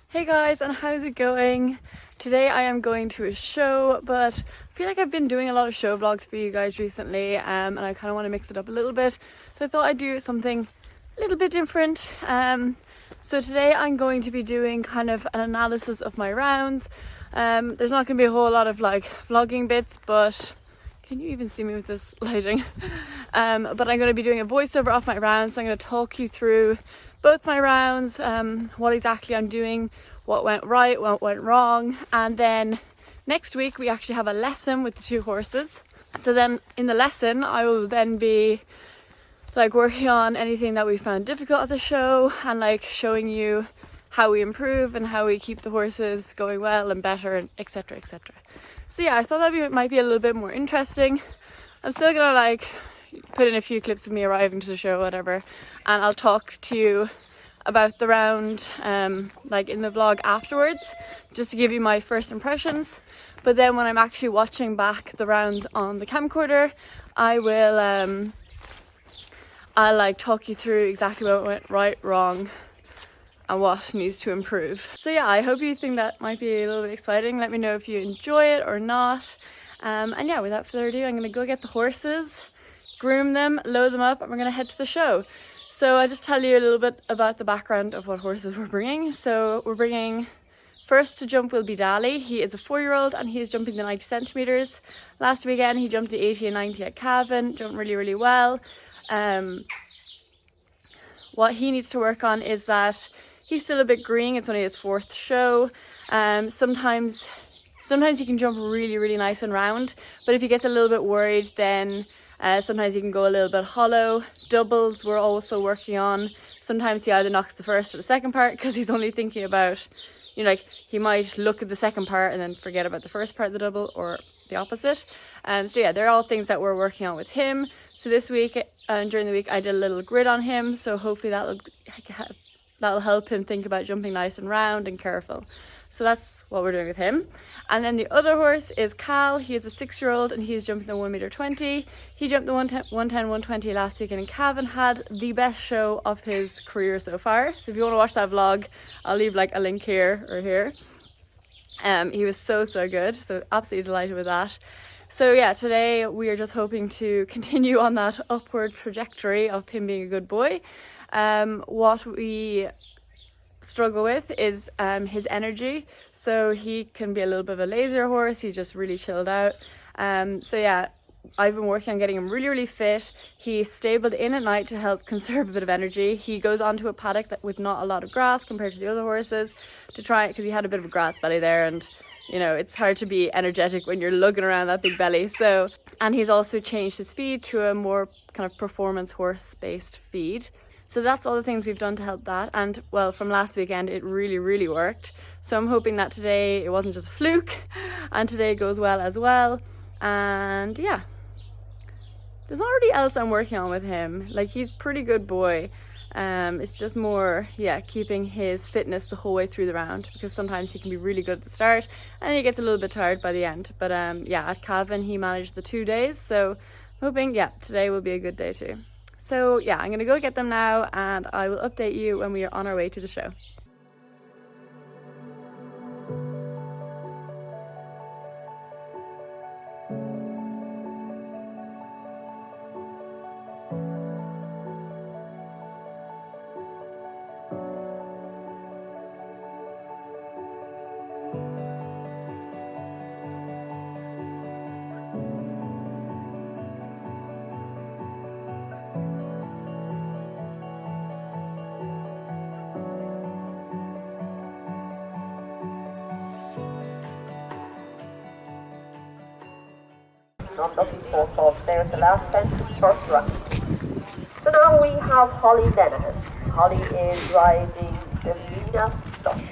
Hey guys, and how's it going? Today I am going to a show, but I feel like I've been doing a lot of show vlogs for you guys recently, and I kind of want to mix it up a little bit. So I thought I'd do something a little bit different. So today I'm going to be doing kind of an analysis of my rounds. There's not going to be a whole lot of like vlogging bits, but can you even see me with this lighting? But I'm going to be doing a voiceover of my rounds, so I'm going to talk you through both my rounds, what exactly I'm doing, what went right, what went wrong, and then next week we actually have a lesson with the two horses. So then in the lesson I will then be like working on anything that we found difficult at the show and like showing you how we improve and how we keep the horses going well and better, and etc, etc. So yeah, I thought that might be a little bit more interesting. I'm still gonna like put in a few clips of me arriving to the show, whatever, and I'll talk to you about the round like in the vlog afterwards, just to give you my first impressions. But then when I'm actually watching back the rounds on the camcorder, I'll like talk you through exactly what went right, wrong, and what needs to improve. So yeah, I hope you think that might be a little bit exciting. Let me know if you enjoy it or not. And yeah, without further ado, I'm gonna go get the horses, groom them, load them up, and we're gonna head to the show. So I just tell you a little bit about the background of what horses we're bringing. So we're bringing, first to jump will be Dali. He is a 4-year-old and he is jumping the 90 centimeters. Last weekend he jumped the 80 and 90 at Cavan, jumped really well. What he needs to work on is that he's still a bit green. It's only his 4th show. Sometimes he can jump really nice and round, but if he gets a little bit worried, then sometimes he can go a little bit hollow. Doubles we're also working on. Sometimes he either knocks the first or the second part because he's only thinking about, you know, like he might look at the second part and then forget about the first part of the double, or the opposite. So yeah, they're all things that we're working on with him. So this week and during the week I did a little grid on him, so hopefully that'll help him think about jumping nice and round and careful. So that's what we're doing with him. And then the other horse is Khal. He is a 6-year-old and he's jumping the 1.20 m. He jumped the 110, 120 last weekend in Cavan, had the best show of his career so far. So if you want to watch that vlog, I'll leave like a link here or here. He was so good, so absolutely delighted with that. So yeah, today we are just hoping to continue on that upward trajectory of him being a good boy. What we struggle with is his energy. So he can be a little bit of a lazier horse. He's just really chilled out. So yeah, I've been working on getting him really fit. He's stabled in at night to help conserve a bit of energy. He goes onto a paddock with not a lot of grass compared to the other horses to try, because he had a bit of a grass belly there, and you know, it's hard to be energetic when you're lugging around that big belly. So, and he's also changed his feed to a more kind of performance horse based feed. So that's all the things we've done to help that. And well, from last weekend, it really worked. So I'm hoping that today it wasn't just a fluke and today goes well as well. And yeah, there's not really else I'm working on with him. Like, he's a pretty good boy. It's just more, yeah, keeping his fitness the whole way through the round, because sometimes he can be really good at the start and then he gets a little bit tired by the end. But yeah, at Cavan he managed the 2 days. So I'm hoping, yeah, today will be a good day too. So yeah, I'm gonna go get them now and I will update you when we are on our way to the show. Not looking for false. There's the last fence, first run. So now we have Holly Lenehan. Holly is riding the Fiona Flush.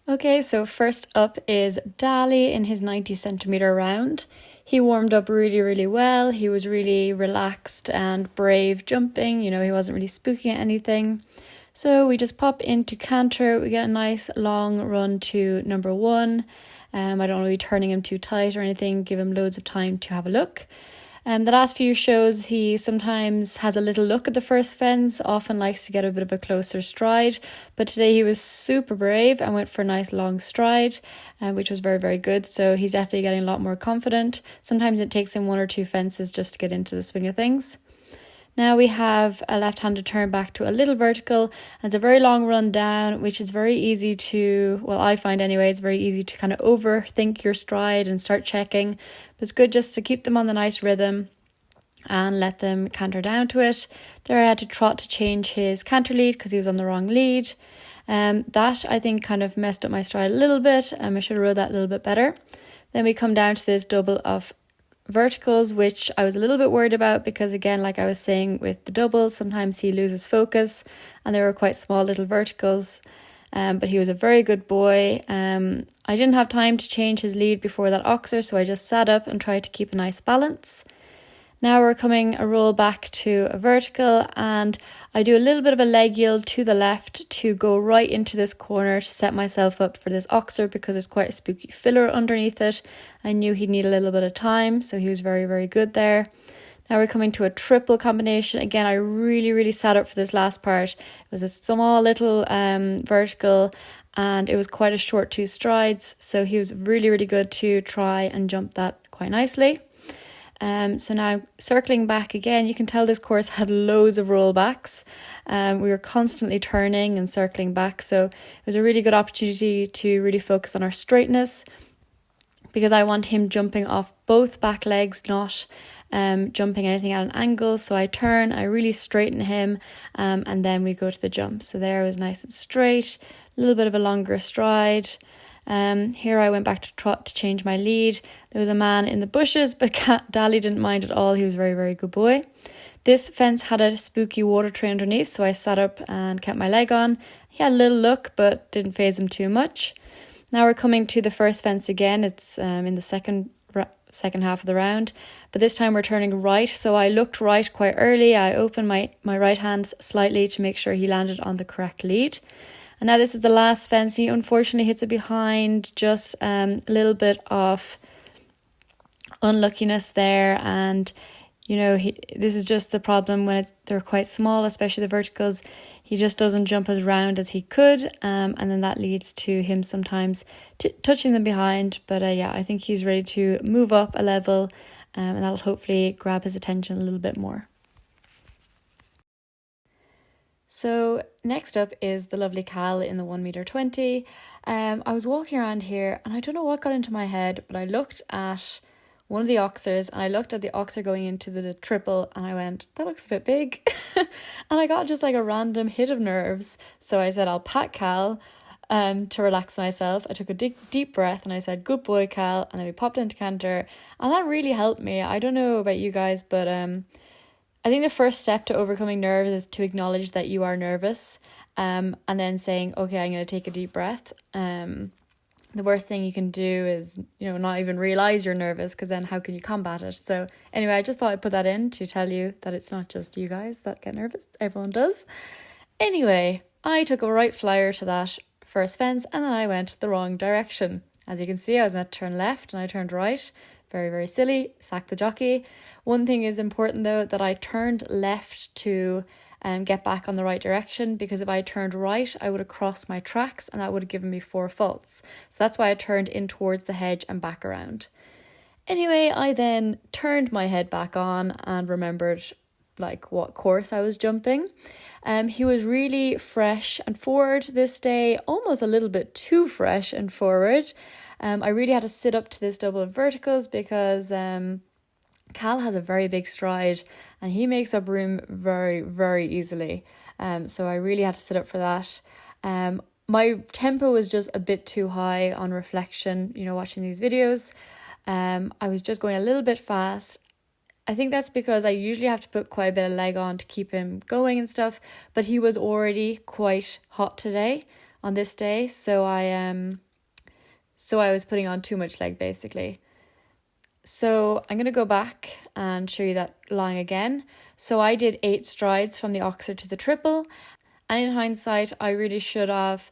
Okay, so first up is Dali in his 90 centimeter round. He warmed up really well. He was really relaxed and brave jumping. You know, he wasn't really spooking at anything. So we just pop into canter. We get a nice long run to number 1. I don't want to be turning him too tight or anything. Give him loads of time to have a look. The last few shows, he sometimes has a little look at the first fence, often likes to get a bit of a closer stride. But today he was super brave and went for a nice long stride, which was very, very good. So he's definitely getting a lot more confident. Sometimes it takes him 1 or 2 fences just to get into the swing of things. Now we have a left-handed turn back to a little vertical, and it's a very long run down, which is very easy to, well, I find anyway, it's very easy to kind of overthink your stride and start checking. But it's good just to keep them on the nice rhythm and let them canter down to it. There I had to trot to change his canter lead because he was on the wrong lead. That I think kind of messed up my stride a little bit. I should have rode that a little bit better. Then we come down to this double of verticals, which I was a little bit worried about because, again, like I was saying with the doubles, sometimes he loses focus, and they were quite small little verticals. But he was a very good boy. I didn't have time to change his lead before that oxer, so I just sat up and tried to keep a nice balance. Now we're coming a roll back to a vertical, and I do a little bit of a leg yield to the left to go right into this corner to set myself up for this oxer because there's quite a spooky filler underneath it. I knew he'd need a little bit of time, so he was very, very good there. Now we're coming to a triple combination. Again, I really sat up for this last part. It was a small little vertical, and it was quite a short 2 strides, so he was really good to try and jump that quite nicely. So now circling back again, you can tell this course had loads of rollbacks. We were constantly turning and circling back, so it was a really good opportunity to really focus on our straightness, because I want him jumping off both back legs, not jumping anything at an angle. So I turn, I really straighten him, and then we go to the jump. So there it was nice and straight, a little bit of a longer stride. Here I went back to trot to change my lead. There was a man in the bushes, but Dali didn't mind at all. He was a very good boy. This fence had a spooky water tray underneath, so I sat up and kept my leg on. He had a little look, but didn't faze him too much. Now we're coming to the first fence again. It's in the second half of the round, but this time we're turning right. So I looked right quite early. I opened my right hand slightly to make sure he landed on the correct lead. And now this is the last fence. He unfortunately hits it behind, just a little bit of unluckiness there. And, you know, this is just the problem when they're quite small, especially the verticals. He just doesn't jump as round as he could. And then that leads to him sometimes touching them behind. But yeah, I think he's ready to move up a level, and that'll hopefully grab his attention a little bit more. So next up is the lovely Khal in the 1.20 m. I was walking around here and I don't know what got into my head, but I looked at one of the oxers and I looked at the oxer going into the triple and I went, that looks a bit big. And I got just like a random hit of nerves. So I said, I'll pat Khal to relax myself. I took a deep breath and I said, good boy, Khal. And then we popped into canter, and that really helped me. I don't know about you guys, but I think the first step to overcoming nerves is to acknowledge that you are nervous, and then saying, okay, I'm going to take a deep breath. The worst thing you can do is, you know, not even realize you're nervous, because then how can you combat it? So anyway, I just thought I'd put that in to tell you that it's not just you guys that get nervous. Everyone does. Anyway, I took a right flyer to that first fence and then I went the wrong direction. As you can see, I was meant to turn left and I turned right. Very silly. Sack the jockey. One thing is important though, that I turned left to get back on the right direction, because if I turned right, I would have crossed my tracks and that would have given me 4 faults. So that's why I turned in towards the hedge and back around. Anyway, I then turned my head back on and remembered like what course I was jumping. He was really fresh and forward this day, almost a little bit too fresh and forward. I really had to sit up to this double of verticals because Khal has a very big stride and he makes up room very easily. So I really had to sit up for that. My tempo was just a bit too high on reflection, you know, watching these videos. I was just going a little bit fast. I think that's because I usually have to put quite a bit of leg on to keep him going and stuff, but he was already quite hot today on this day, so I was putting on too much leg basically. So I'm going to go back and show you that line again. So I did 8 strides from the oxer to the triple, and in hindsight I really should have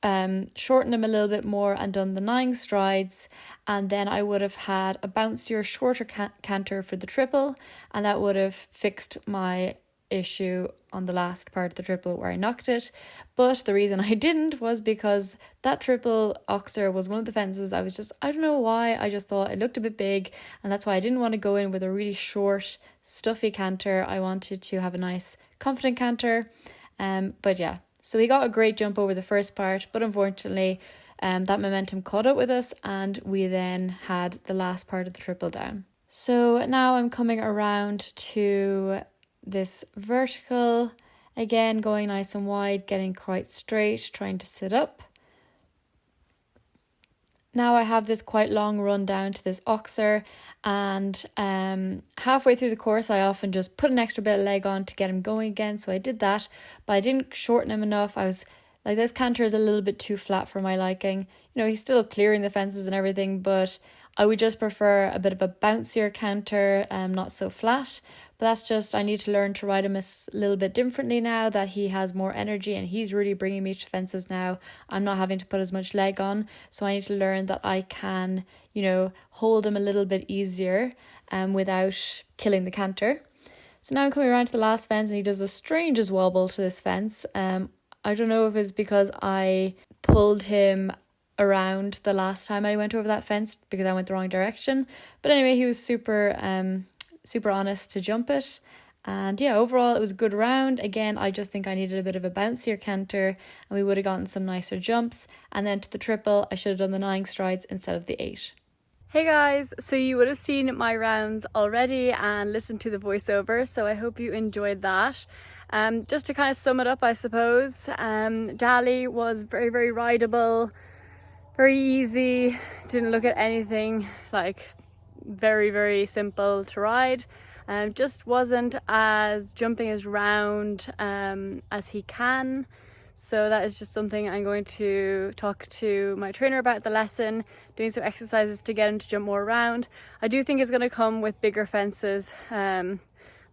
shortened him a little bit more and done the 9 strides, and then I would have had a bouncier, shorter canter for the triple, and that would have fixed my issue on the last part of the triple where I knocked it. But the reason I didn't was because that triple youngster was one of the fences I don't know why, I just thought it looked a bit big, and that's why I didn't want to go in with a really short stuffy canter. I wanted to have a nice confident canter. But yeah, so we got a great jump over the first part, but unfortunately that momentum caught up with us and we then had the last part of the triple down. So now I'm coming around to this vertical, again going nice and wide, getting quite straight, trying to sit up. Now I have this quite long run down to this youngster, and halfway through the course I often just put an extra bit of leg on to get him going again, so I did that, but I didn't shorten him enough. I was like, this canter is a little bit too flat for my liking. You know, he's still clearing the fences and everything, but I would just prefer a bit of a bouncier canter, not so flat. But that's just, I need to learn to ride him a little bit differently now that he has more energy and he's really bringing me to fences now. I'm not having to put as much leg on, so I need to learn that I can, you know, hold him a little bit easier without killing the canter. So now I'm coming around to the last fence and he does the strangest wobble to this fence. I don't know if it's because I pulled him around the last time I went over that fence because I went the wrong direction. But anyway, he was super honest to jump it. And yeah, overall it was a good round. Again, I just think I needed a bit of a bouncier canter and we would have gotten some nicer jumps. And then to the triple, I should have done the 9 strides instead of the 8. Hey guys, so you would have seen my rounds already and listened to the voiceover, so I hope you enjoyed that. Just to kind of sum it up, I suppose, Dali was very, very rideable, very easy, didn't look at anything like very, very simple to ride. Just wasn't as jumping as round as he can. So that is just something I'm going to talk to my trainer about the lesson, doing some exercises to get him to jump more around. I do think it's going to come with bigger fences.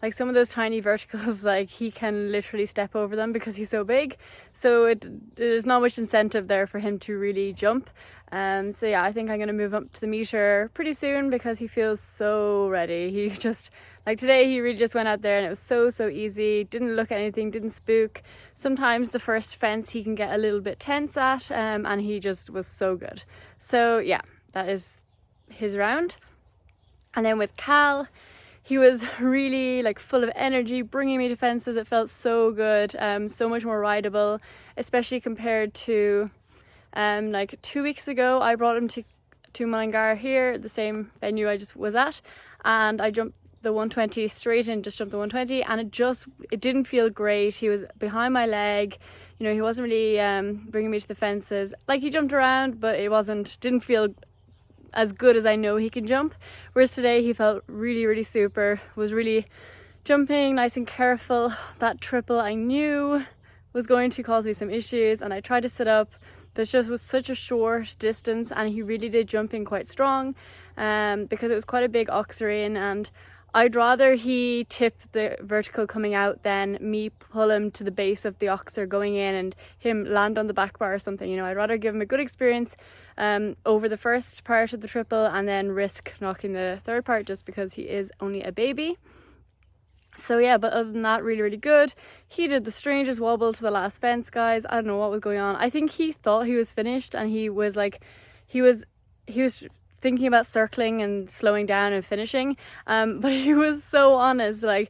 Like some of those tiny verticals, like he can literally step over them because he's so big. So there's not much incentive there for him to really jump. So yeah, I think I'm going to move up to the meter pretty soon because he feels so ready. He just, like today, he really just went out there and it was so easy. Didn't look at anything, didn't spook. Sometimes the first fence he can get a little bit tense at, and he just was so good. So yeah, that is his round. And then with Khal, he was really like full of energy, bringing me to fences. It felt so good, so much more rideable, especially compared to like 2 weeks ago. I brought him to Mullingar here, the same venue I just was at, and I jumped the 120 straight in, just jumped the 120, and it didn't feel great. He was behind my leg, you know, he wasn't really bringing me to the fences. Like he jumped around, but didn't feel as good as I know he can jump. Whereas today he felt really super, was really jumping nice and careful. That triple I knew was going to cause me some issues, and I tried to sit up, but it just was such a short distance, and he really did jump in quite strong because it was quite a big youngster in, and I'd rather he tip the vertical coming out than me pull him to the base of the youngster going in and him land on the back bar or something. You know, I'd rather give him a good experience over the first part of the triple and then risk knocking the third part just because he is only a baby. So yeah, but other than that, really good. He did the strangest wobble to the last fence, guys. I don't know what was going on. I think he thought he was finished, and he was thinking about circling and slowing down and finishing, but he was so honest. Like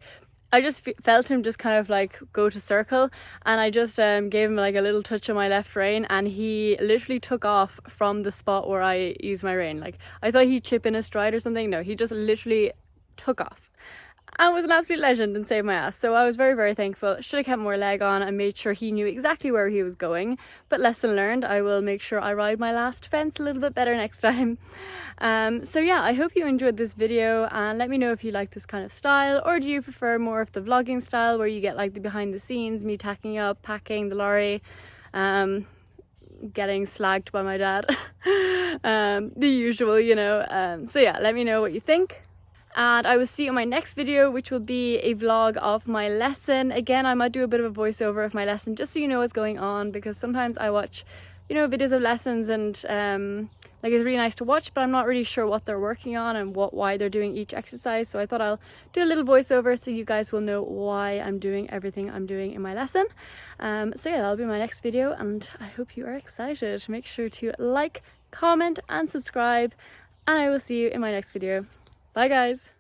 I just felt him just kind of like go to circle, and I just gave him like a little touch on my left rein, and he literally took off from the spot where I used my rein. Like I thought he'd chip in a stride or something. No, he just literally took off and was an absolute legend and saved my ass. So I was very thankful. Should have kept more leg on and made sure he knew exactly where he was going, but lesson learned. I will make sure I ride my last fence a little bit better next time. So yeah, I hope you enjoyed this video, and let me know if you like this kind of style, or do you prefer more of the vlogging style where you get like the behind the scenes, me tacking up, packing the lorry, getting slagged by my dad, the usual, you know. So yeah, let me know what you think. And I will see you in my next video, which will be a vlog of my lesson. Again, I might do a bit of a voiceover of my lesson just so you know what's going on, because sometimes I watch you know, videos of lessons, and like it's really nice to watch, but I'm not really sure what they're working on and why they're doing each exercise. So I thought I'll do a little voiceover so you guys will know why I'm doing everything I'm doing in my lesson. So yeah, that'll be my next video, and I hope you are excited. Make sure to like, comment and subscribe, and I will see you in my next video. Bye guys.